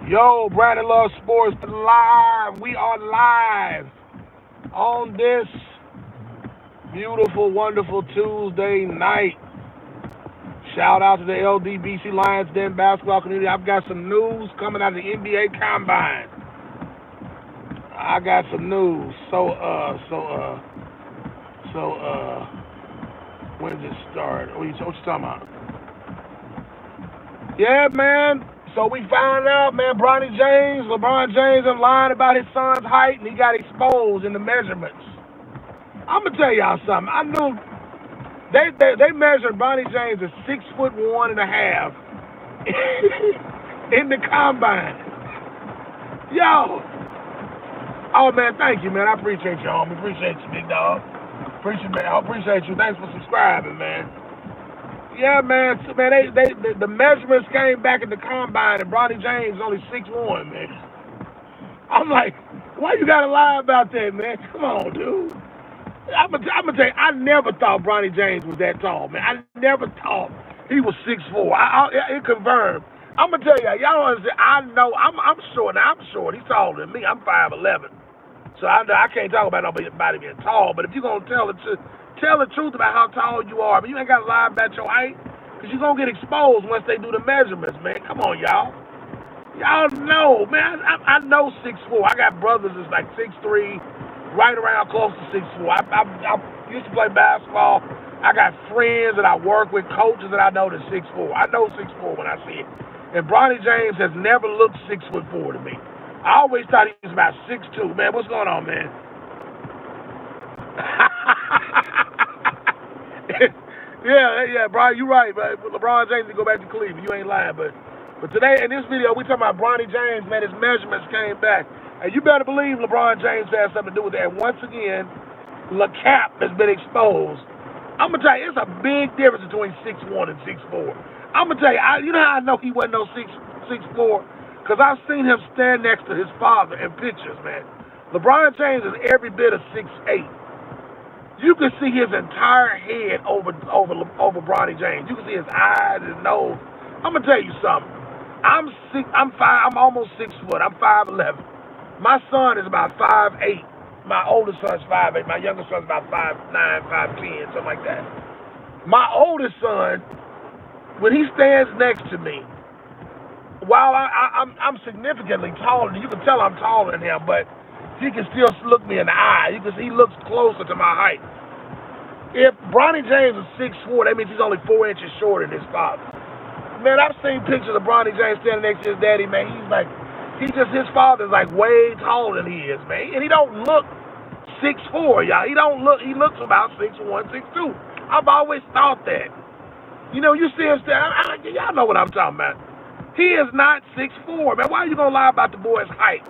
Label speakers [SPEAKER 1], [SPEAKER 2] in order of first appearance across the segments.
[SPEAKER 1] Yo, Brandon Love Sports live. We are live on this beautiful, wonderful Tuesday night. Shout out to the LDBC Lions Den basketball community. I've got some news coming out of the NBA Combine. I got some news. When does it start? What you talking about? Yeah, man. So we found out, man, LeBron James, is lying about his son's height, and he got exposed in the measurements. I'm gonna tell y'all something. I knew they measured Bronny James at 6'1.5" in the combine. Yo, oh man, thank you, man. I appreciate you, homie. Appreciate you, big dog. Appreciate you. Thanks for subscribing, man. Yeah, man. So, man, the measurements came back in the combine, and Bronny James only 6'1", man. I'm like, why you gotta lie about that, man? Come on, dude. I'm gonna tell you, I never thought Bronny James was that tall, man. I never thought he was 6'4". It confirmed. I'm gonna tell y'all don't understand. I know I'm short. Now I'm short. He's taller than me. I'm 5'11". So I can't talk about nobody being tall. But if you're gonna tell the truth about how tall you are, but you ain't gotta lie about your height, because you're gonna get exposed once they do the measurements, man. Come on, y'all. Y'all know, man. I know 6'4". I got brothers that's like 6'3", right around close to 6'4". I used to play basketball. I got friends that I work with, coaches that I know that's 6'4". I know 6'4" when I see it. And Bronny James has never looked 6'4" to me. I always thought he was about 6'2". Man, what's going on, man? yeah, Brian, you're right. But LeBron James to go back to Cleveland. You ain't lying, but today in this video we talking about Bronny James. Man, his measurements came back, and you better believe LeBron James has something to do with that. And once again, LeCap has been exposed. I'm gonna tell you, it's a big difference between 6'1" and 6'4". I'm gonna tell you, you know how I know he wasn't no 6'4"? Because I've seen him stand next to his father in pictures, man. LeBron James is every bit of 6'8". You can see his entire head over Bronny James. You can see his eyes, his nose. I'm gonna tell you something. I'm almost 6 foot. I'm 5'11". My son is about 5'8". My oldest son's 5'8". My youngest son's about 5'9", 5'10", something like that. My oldest son, when he stands next to me, while I'm significantly taller, you can tell I'm taller than him, but he can still look me in the eye. You can see he looks closer to my height. If Bronny James is 6'4", that means he's only 4 inches shorter than his father. Man, I've seen pictures of Bronny James standing next to his daddy, man. His father's like way taller than he is, man. And he don't look 6'4", y'all. He looks about 6'1", 6'2". I've always thought that. You know, you see him standing, y'all know what I'm talking about. He is not 6'4", man. Why are you gonna lie about the boy's height?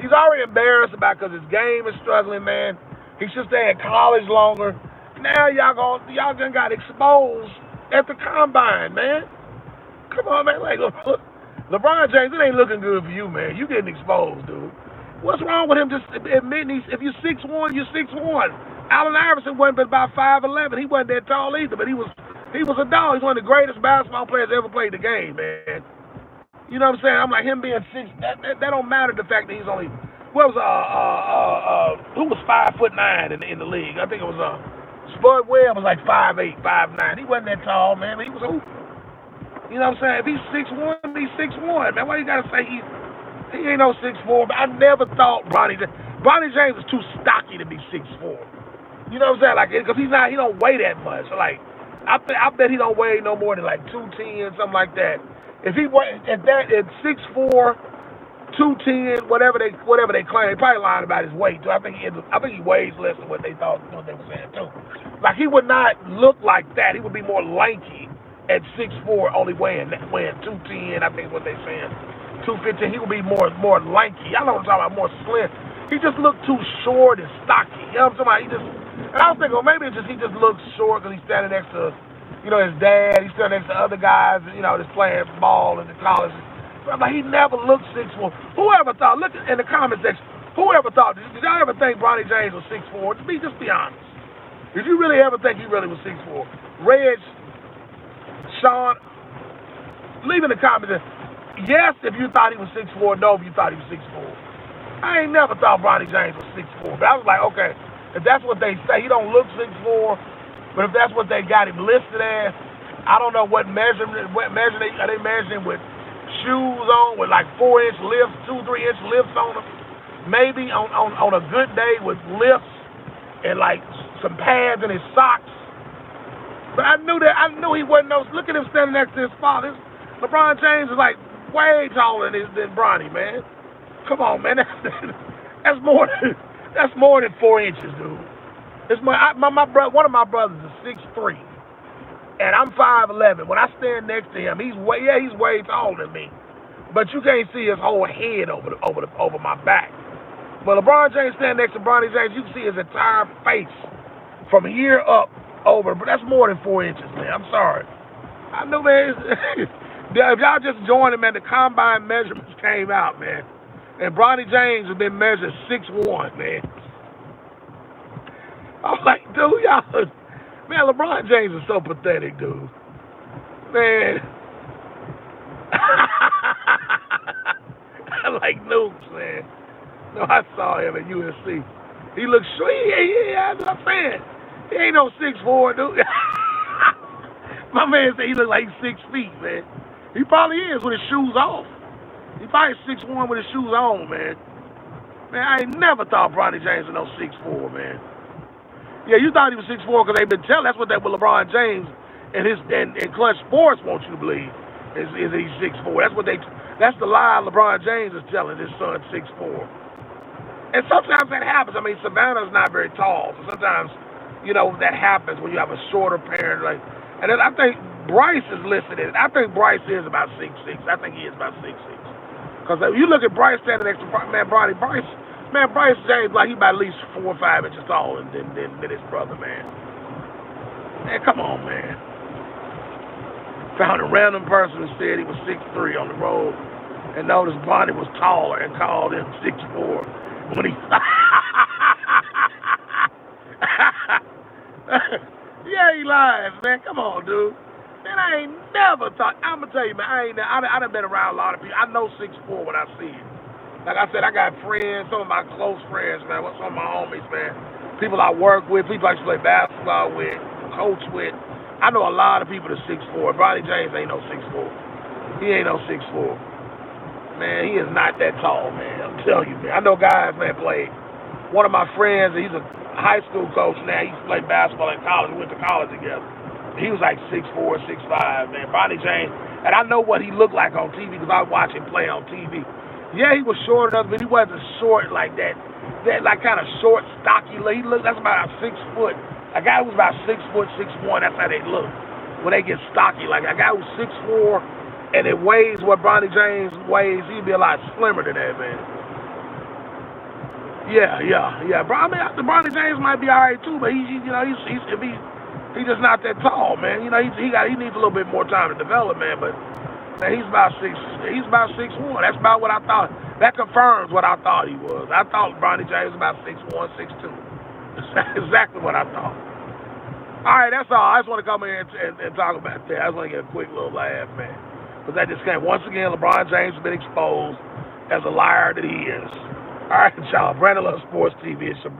[SPEAKER 1] He's already embarrassed about because his game is struggling, man. He should stay in college longer. Now y'all done got exposed at the combine, man. Come on, man. Like, look, LeBron James, it ain't looking good for you, man. You getting exposed, dude. What's wrong with him just admitting if you're 6'1", you're 6'1"? Allen Iverson wasn't but about 5'11". He wasn't that tall either, but he was a dog. He's one of the greatest basketball players ever played the game, man. You know what I'm saying? I'm like, him being 6, that don't matter. The fact that he's only, who was 5'9" in the league? I think it was Spud Webb was like 5'8", 5'9". He wasn't that tall, man, but he was a hooper. You know what I'm saying? If he's 6'1", he's 6'1", man. Why you gotta say he ain't no 6'4"? But I never thought Bronny James was too stocky to be 6'4". You know what I'm saying? Like, because he don't weigh that much. So like, I bet he don't weigh no more than like 210, something like that. If he at 6'4", 210, whatever they claim, they probably lying about his weight too. I think he weighs less than what they were saying too. Like, he would not look like that. He would be more lanky at 6'4", only weighing 210. I think is what they're saying. 215. He would be more lanky. Y'all know what I'm talking about, more slim. He just looked too short and stocky. You know what I'm talking about? And I was thinking, well, maybe it's just he just looks short because he's standing next to, you know, his dad. He's standing next to other guys, you know, that's playing ball in the college. But I'm like, he never looked 6'4". Whoever thought? Look in the comment section. Whoever thought? Did y'all ever think Bronny James was 6'4"? Just be honest. Did you really ever think he really was 6'4"? Reg, Sean, leave in the comments. Yes, if you thought he was 6'4", no, if you thought he was 6'4". I ain't never thought Bronny James was 6'4", but I was like, okay, if that's what they say, he don't look 6'4", but if that's what they got him listed as, I don't know what measurement, are they measuring with shoes on, with like 4-inch lifts, 2-3-inch lifts on them? Maybe on a good day with lifts and like some pads in his socks. But I knew he wasn't no. Look at him standing next to his father. LeBron James is like way taller than Bronny, man. Come on, man. That's more than 4 inches, dude. It's my brother. One of my brothers is 6'3", and I'm 5'11". When I stand next to him, he's way taller than me. But you can't see his whole head over my back. But LeBron James standing next to Bronny James, you can see his entire face from here up over. But that's more than 4 inches, man. I'm sorry. I know, man. If y'all just joined him, man, the combine measurements came out, man. And Bronny James has been measured 6'1", man. I'm like, dude, y'all, man, LeBron James is so pathetic, dude. Man. I like Nukes, man. No, I saw him at USC. He looks sweet. Yeah, that's what I'm saying. He ain't no 6'4", dude. My man said he look like he's 6 feet, man. He probably is with his shoes off. He probably 6'1" with his shoes on, man. Man, I ain't never thought Bronny James was no 6'4", man. Yeah, you thought he was 6'4" because they've been telling. That's what with LeBron James and Clutch Sports want you to believe is that he's 6'4". That's the lie LeBron James is telling his son 6'4". And sometimes that happens. I mean, Savannah's not very tall, so sometimes, that happens when you have a shorter parent. And then I think Bryce is listed in it. I think Bryce is about 6'6". I think he is about 6'6". Because if you look at Bryce standing next to Bryce James, like he about at least 4 or 5 inches taller than his brother, man. Man, come on, man. Found a random person who said he was 6'3" on the road and noticed Bronny was taller and called him 6'4". When he yeah, he lies, man. Come on, dude. Man, I ain't never thought. I'm gonna tell you, man. I done been around a lot of people. I know 6'4" when I see it. Like I said, I got friends, some of my close friends, man. Some of my homies, man. People I work with, people I used to play basketball with, coach with. I know a lot of people that 6'4". Bronny James ain't no 6'4". He ain't no 6'4". Man, he is not that tall, man. I'm telling you, man. I know guys, man, played. One of my friends, he's a high school coach now. He used to play basketball in college. We went to college together. He was like 6'4", 6'5", man. Bronny James. And I know what he looked like on TV because I watch him play on TV. Yeah, he was short enough, but he wasn't short like that. That like kind of short, stocky look. That's about 6 foot. A guy who's about 6 foot, 6'1", that's how they look. When they get stocky. Like a guy who's 6'4", and it weighs what Bronny James weighs, he'd be a lot slimmer than that, man. Yeah. I mean, Bronny James might be all right too, but he's just not that tall, man. He needs a little bit more time to develop, man. But man, he's about 6'1". That's about what I thought. That confirms what I thought he was. I thought Bronny James was about 6'1", 6'2". That's exactly what I thought. All right, that's all. I just want to come in and talk about that. I just want to get a quick little laugh, man. But that just came. Once again, LeBron James has been exposed as a liar that he is. All right, y'all. Brandon Love Sports TV. It's your